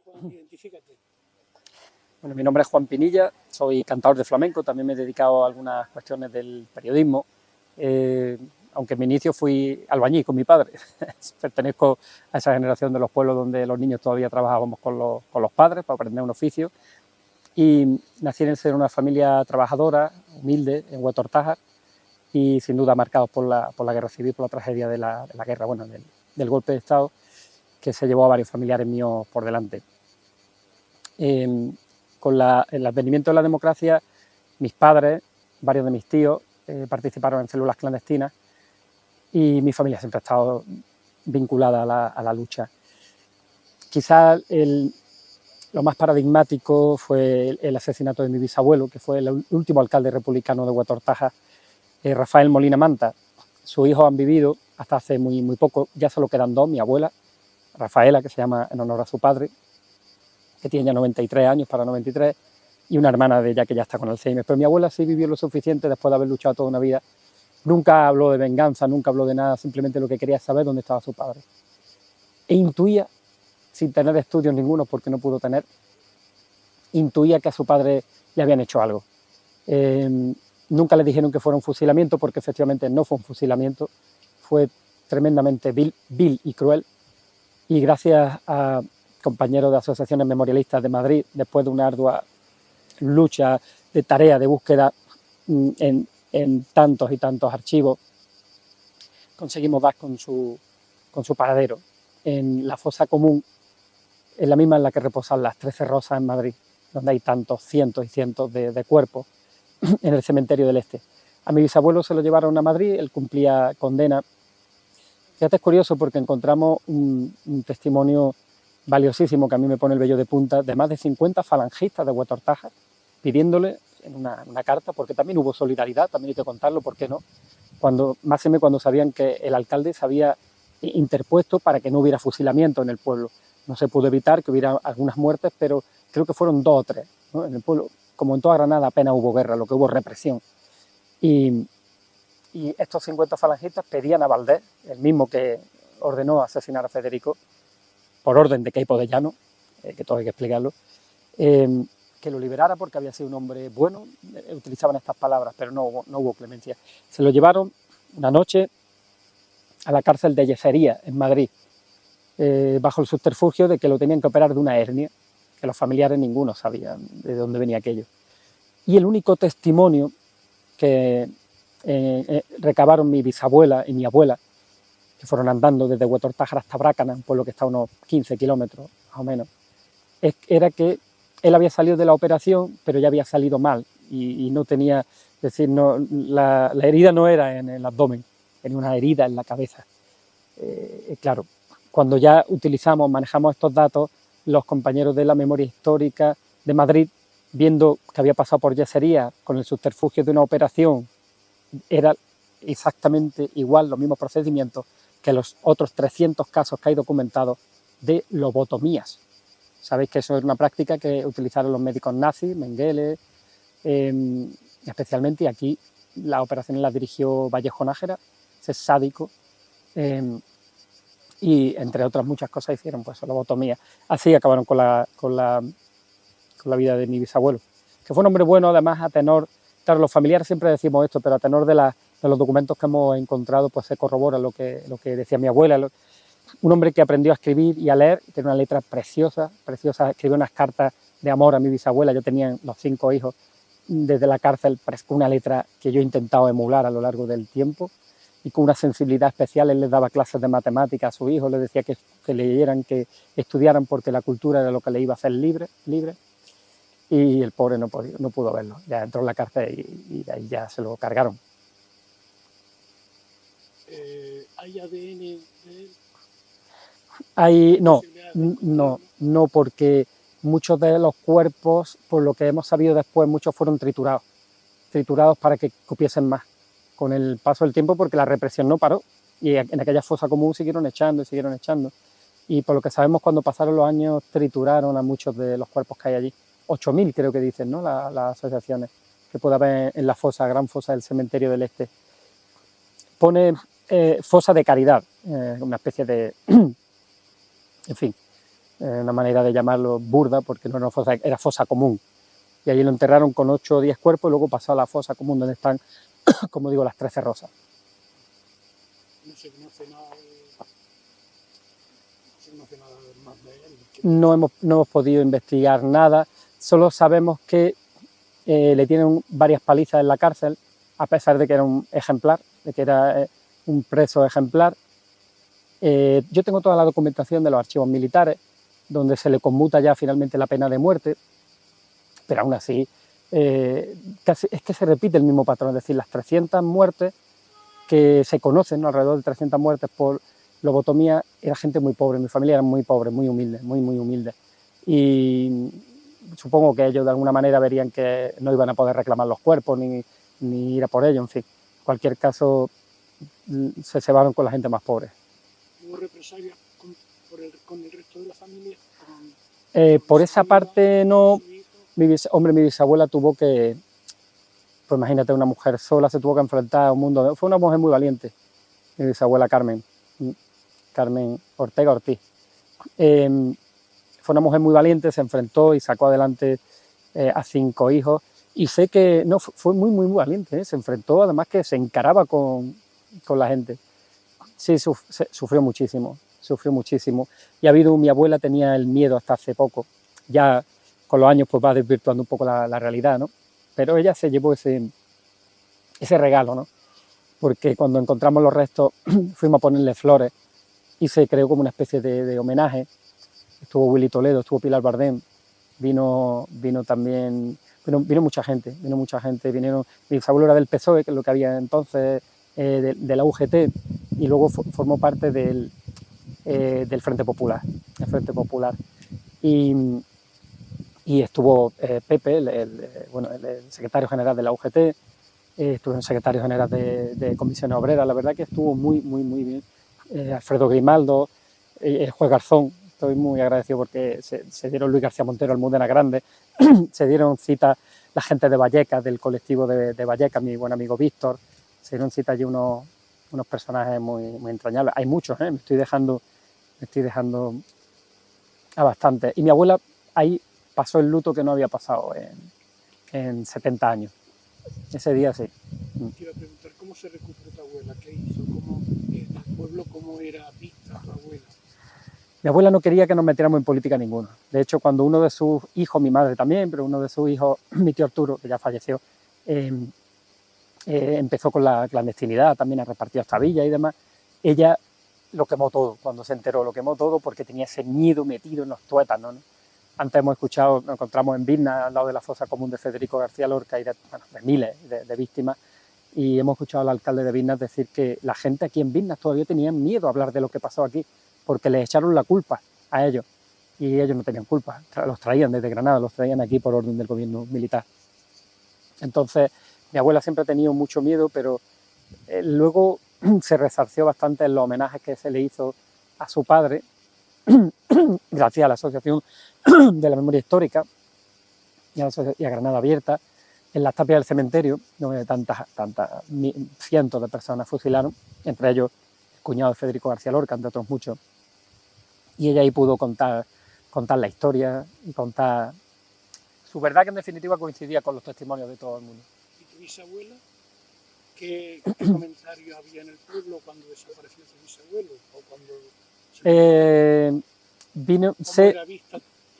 Juan, identifícate. Bueno, mi nombre es Juan Pinilla, soy cantador de flamenco, también me he dedicado a algunas cuestiones del periodismo, aunque en mi inicio fui albañil con mi padre. Pertenezco a esa generación de los pueblos donde los niños todavía trabajábamos con los padres para aprender un oficio, y nací en el seno de una familia trabajadora, humilde, en Huetortájar, y sin duda marcados por la guerra civil, por la tragedia de la guerra, bueno, del golpe de Estado, que se llevó a varios familiares míos por delante. Con el advenimiento de la democracia, mis padres, varios de mis tíos, participaron en células clandestinas y mi familia siempre ha estado vinculada a la lucha. Quizás lo más paradigmático fue el asesinato de mi bisabuelo, que fue el último alcalde republicano de Huetortájar, Rafael Molina Manta. Sus hijos han vivido hasta hace muy poco, ya solo quedan dos, mi abuela, Rafaela, que se llama en honor a su padre, que tiene ya 93 años para 93, y una hermana de ella que ya está con Alzheimer. Pero mi abuela sí vivió lo suficiente después de haber luchado toda una vida. Nunca habló de venganza, nunca habló de nada, simplemente lo que quería es saber dónde estaba su padre. E intuía, sin tener estudios ninguno, porque no pudo tener, intuía que a su padre le habían hecho algo. Nunca le dijeron que fuera un fusilamiento, porque efectivamente no fue un fusilamiento, fue tremendamente vil y cruel, y gracias a compañeros de asociaciones memorialistas de Madrid, después de una ardua lucha de tarea, de búsqueda en tantos y tantos archivos, conseguimos dar con su paradero en la fosa común, en la misma en la que reposan las 13 Rosas en Madrid, donde hay tantos cientos y cientos de cuerpos en el cementerio del Este. A mi bisabuelo se lo llevaron a Madrid, él cumplía condena. Fíjate, es curioso porque encontramos un testimonio valiosísimo, que a mí me pone el vello de punta, de más de 50 falangistas de Huetortájar, pidiéndole en una carta, porque también hubo solidaridad, también hay que contarlo, ¿por qué no? Máxime cuando sabían que el alcalde se había interpuesto para que no hubiera fusilamiento en el pueblo. No se pudo evitar que hubiera algunas muertes, pero creo que fueron 2 o 3, ¿no? En el pueblo, como en toda Granada, apenas hubo guerra, lo que hubo represión. Y estos 50 falangistas pedían a Valdés, el mismo que ordenó asesinar a Federico, por orden de Queipo de Llano, que todo hay que explicarlo, que lo liberara porque había sido un hombre bueno. Utilizaban estas palabras, pero no hubo clemencia. Se lo llevaron una noche a la cárcel de Yesería, en Madrid, bajo el subterfugio de que lo tenían que operar de una hernia, que los familiares ninguno sabían de dónde venía aquello. Y el único testimonio que recabaron mi bisabuela y mi abuela, que fueron andando desde Huetortájar hasta Brácana, un pueblo que está a unos 15 kilómetros más o menos, era que él había salido de la operación, pero ya había salido mal y no tenía, es decir, la herida no era en el abdomen, era una herida en la cabeza. Claro, cuando ya manejamos estos datos, los compañeros de la memoria histórica de Madrid, viendo que había pasado por Yesería con el subterfugio de una operación, era exactamente igual, los mismos procedimientos que los otros 300 casos que hay documentados de lobotomías. Sabéis que eso es una práctica que utilizaron los médicos nazis, Mengele, especialmente, y aquí las operaciones las dirigió Vallejo Nájera, ese sádico, y entre otras muchas cosas hicieron pues lobotomía. Así acabaron con la vida de mi bisabuelo, que fue un hombre bueno, además a tenor, claro, los familiares siempre decimos esto, pero a tenor de los documentos que hemos encontrado, pues se corrobora lo que decía mi abuela. Un hombre que aprendió a escribir y a leer, tiene una letra preciosa, escribió unas cartas de amor a mi bisabuela. Yo tenía los 5 hijos desde la cárcel, una letra que yo he intentado emular a lo largo del tiempo, y con una sensibilidad especial. Él les daba clases de matemáticas a sus hijos, les decía que leyeran, que estudiaran, porque la cultura era lo que le iba a hacer libre, y el pobre no pudo verlo, ya entró en la cárcel y de ahí ya se lo cargaron. ¿Hay ADN de él? No, porque muchos de los cuerpos, por lo que hemos sabido después, muchos fueron triturados para que cupiesen más con el paso del tiempo, porque la represión no paró, y en aquella fosa común siguieron echando, y por lo que sabemos, cuando pasaron los años trituraron a muchos de los cuerpos que hay allí. 8.000 creo que dicen, ¿no?, las asociaciones que puede haber en la gran fosa del cementerio del Este. Pone fosa de caridad, una especie de, en fin, una manera de llamarlo burda, porque no era una fosa, era fosa común. Y allí lo enterraron con 8 o 10 cuerpos y luego pasó a la fosa común donde están, como digo, las 13 rosas. No se conoce nada, no se conoce nada más de él. No hemos podido investigar nada, solo sabemos que le tienen varias palizas en la cárcel, a pesar de que era un ejemplar, de que era un preso ejemplar. Yo tengo toda la documentación de los archivos militares, donde se le conmuta ya finalmente la pena de muerte, pero aún así es que se repite el mismo patrón, es decir, las 300 muertes que se conocen, ¿no? Alrededor de 300 muertes por lobotomía, era gente muy pobre, mi familia era muy pobre, muy humilde, muy humilde. Y supongo que ellos de alguna manera verían que no iban a poder reclamar los cuerpos ni ir a por ellos, en fin. En cualquier caso, se cebaron con la gente más pobre. ¿Hubo represalias con el resto de la familia? Por esa parte no. Mi bisabuela tuvo que, pues imagínate, una mujer sola se tuvo que enfrentar a un mundo. Fue una mujer muy valiente, mi bisabuela Carmen Ortega Ortiz. Fue una mujer muy valiente, se enfrentó y sacó adelante a 5 hijos. Y sé que no, fue muy valiente, se enfrentó, además que se encaraba con la gente. Sí, sufrió muchísimo. Y mi abuela tenía el miedo hasta hace poco. Ya con los años pues va desvirtuando un poco la realidad, ¿no? Pero ella se llevó ese regalo, ¿no? Porque cuando encontramos los restos fuimos a ponerle flores y se creó como una especie de homenaje. Estuvo Willy Toledo, estuvo Pilar Bardem, vino también, vino mucha gente, vinieron, mi bisabuelo era del PSOE, que es lo que había entonces, de la UGT, y luego formó parte del Frente Popular, y estuvo Pepe, el secretario general de la UGT, estuvo el secretario general de Comisiones Obreras, la verdad que estuvo muy bien, Alfredo Grimaldo, el juez Garzón. Estoy muy agradecido porque se dieron Luis García Montero, Almudena Grande, se dieron cita la gente de Vallecas, del colectivo de Vallecas, mi buen amigo Víctor, se dieron cita allí unos personajes muy entrañables. Hay muchos, me estoy dejando a bastantes. Y mi abuela ahí pasó el luto que no había pasado en 70 años. Ese día sí. Te iba a preguntar, ¿cómo se recuperó tu abuela? ¿Qué hizo? ¿En el pueblo cómo era vista tu abuela? Mi abuela no quería que nos metiéramos en política ninguno. De hecho, cuando uno de sus hijos, mi madre también, pero uno de sus hijos, mi tío Arturo, que ya falleció, empezó con la clandestinidad, también a repartir estabillas y demás, ella lo quemó todo, cuando se enteró, lo quemó todo porque tenía ese miedo metido en los tuétanos, ¿no? Antes hemos escuchado, nos encontramos en Vilna, al lado de la fosa común de Federico García Lorca y de miles de víctimas, y hemos escuchado al alcalde de Vilna decir que la gente aquí en Vilna todavía tenía miedo a hablar de lo que pasó aquí, porque les echaron la culpa a ellos, y ellos no tenían culpa, los traían desde Granada, los traían aquí por orden del gobierno militar. Entonces, mi abuela siempre ha tenido mucho miedo, pero luego se resarció bastante en los homenajes que se le hizo a su padre, gracias a la Asociación de la Memoria Histórica y a Granada Abierta, en las tapias del cementerio, donde tantas cientos de personas fusilaron, entre ellos el cuñado de Federico García Lorca, entre otros muchos, y ella ahí pudo contar la historia y contar su verdad, que en definitiva coincidía con los testimonios de todo el mundo. ¿Y tu bisabuela? ¿Qué comentarios había en el pueblo cuando desapareció tu bisabuelo? ¿O cuando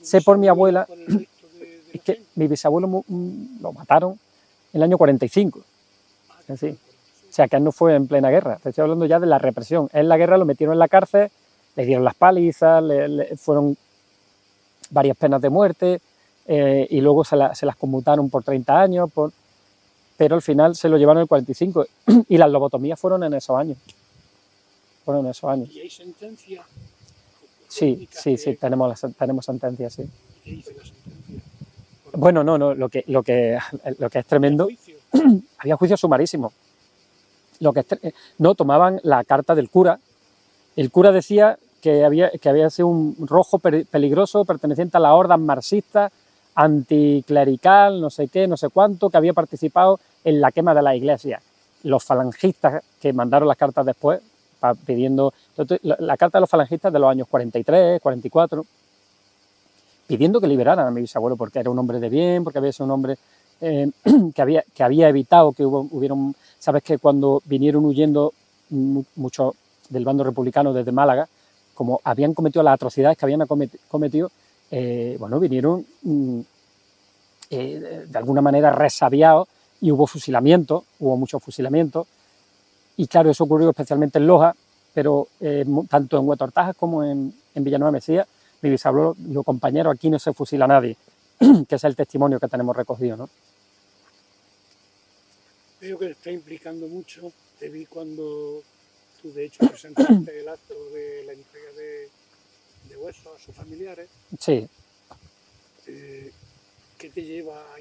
sé por mi abuela que mi bisabuelo lo mataron en el año 45. Así. O sea, que él no fue en plena guerra. Te estoy hablando ya de la represión. En la guerra lo metieron en la cárcel, le dieron las palizas, fueron varias penas de muerte y luego se las conmutaron por 30 años, pero al final se lo llevaron en el 45 y las lobotomías fueron en esos años. ¿Y hay sentencia? Sí, tenemos sentencia, sí. ¿Qué dice la sentencia? Bueno, no, lo que es tremendo, había juicios sumarísimos. No tomaban la carta del cura. El cura decía que había sido un rojo peligroso perteneciente a la horda marxista, anticlerical, no sé qué, no sé cuánto, que había participado en la quema de la iglesia. Los falangistas que mandaron las cartas después, pidiendo la carta de los falangistas de los años 43, 44, pidiendo que liberaran a mi bisabuelo porque era un hombre de bien, porque había sido un hombre que había evitado que hubieran... Sabes que cuando vinieron huyendo muchos del bando republicano desde Málaga, como habían cometido las atrocidades que habían cometido, bueno, vinieron de alguna manera resabiados y hubo fusilamientos, hubo muchos fusilamientos, y claro, eso ocurrió especialmente en Loja, pero tanto en Huetortajas como en Villanueva de Mesía, mi bisabuelo dijo, compañero, aquí no se fusila a nadie, que es el testimonio que tenemos recogido, ¿no? Veo que te está implicando mucho. Te vi cuando tú, de hecho, presentaste el acto de la entrega de huesos a sus familiares. Sí. ¿Qué te lleva a...?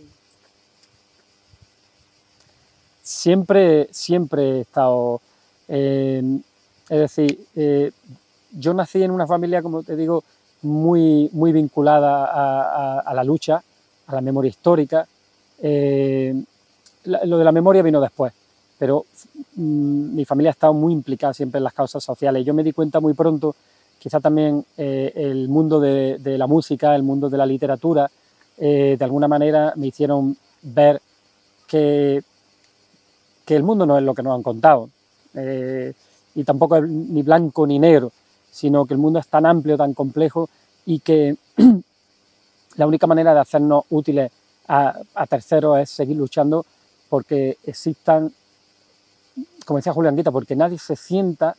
Siempre he estado... es decir, yo nací en una familia, como te digo, muy vinculada a la lucha, a la memoria histórica. Lo de la memoria vino después, pero mi familia ha estado muy implicada siempre en las causas sociales. Yo me di cuenta muy pronto, quizá también el mundo de la música, el mundo de la literatura, de alguna manera me hicieron ver que el mundo no es lo que nos han contado, y tampoco es ni blanco ni negro, sino que el mundo es tan amplio, tan complejo, y que la única manera de hacernos útiles a terceros es seguir luchando porque existan, como decía Julián Guita, porque nadie se sienta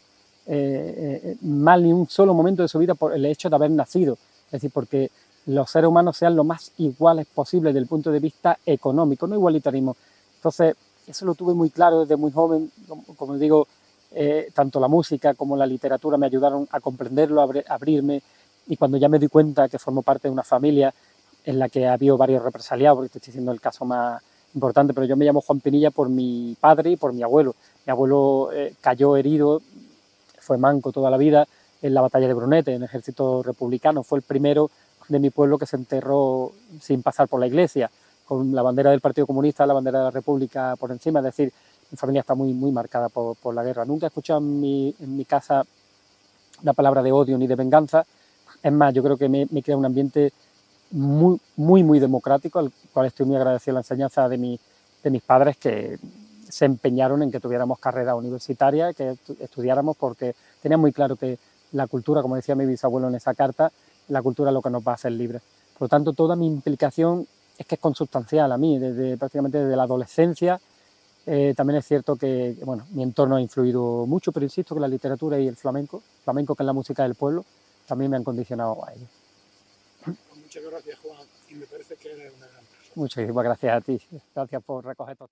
mal ni un solo momento de su vida por el hecho de haber nacido. Es decir, porque los seres humanos sean lo más iguales posible desde el punto de vista económico, no igualitarismo. Entonces, eso lo tuve muy claro desde muy joven, como digo, tanto la música como la literatura me ayudaron a comprenderlo, a abrirme, y cuando ya me di cuenta que formo parte de una familia en la que ha habido varios represaliados, porque te estoy diciendo el caso más importante, pero yo me llamo Juan Pinilla por mi padre y por mi abuelo. Mi abuelo cayó herido, fue manco toda la vida en la batalla de Brunete, en el ejército republicano. Fue el primero de mi pueblo que se enterró sin pasar por la iglesia, con la bandera del Partido Comunista, la bandera de la República por encima. Es decir, mi familia está muy marcada por la guerra. Nunca he escuchado en mi casa la palabra de odio ni de venganza. Es más, yo creo que me crea un ambiente muy democrático, al cual estoy muy agradecido la enseñanza de mis padres, que se empeñaron en que tuviéramos carrera universitaria, que estudiáramos, porque tenían muy claro que la cultura, como decía mi bisabuelo en esa carta, la cultura es lo que nos va a hacer libres. Por lo tanto, toda mi implicación es que es consubstancial a mí, prácticamente desde la adolescencia. También es cierto que bueno, mi entorno ha influido mucho, pero insisto que la literatura y el flamenco que es la música del pueblo, también me han condicionado a ello. Muchas gracias, Juan, y me parece que eres una gran persona. Muchísimas gracias a ti. Gracias por recoger todo.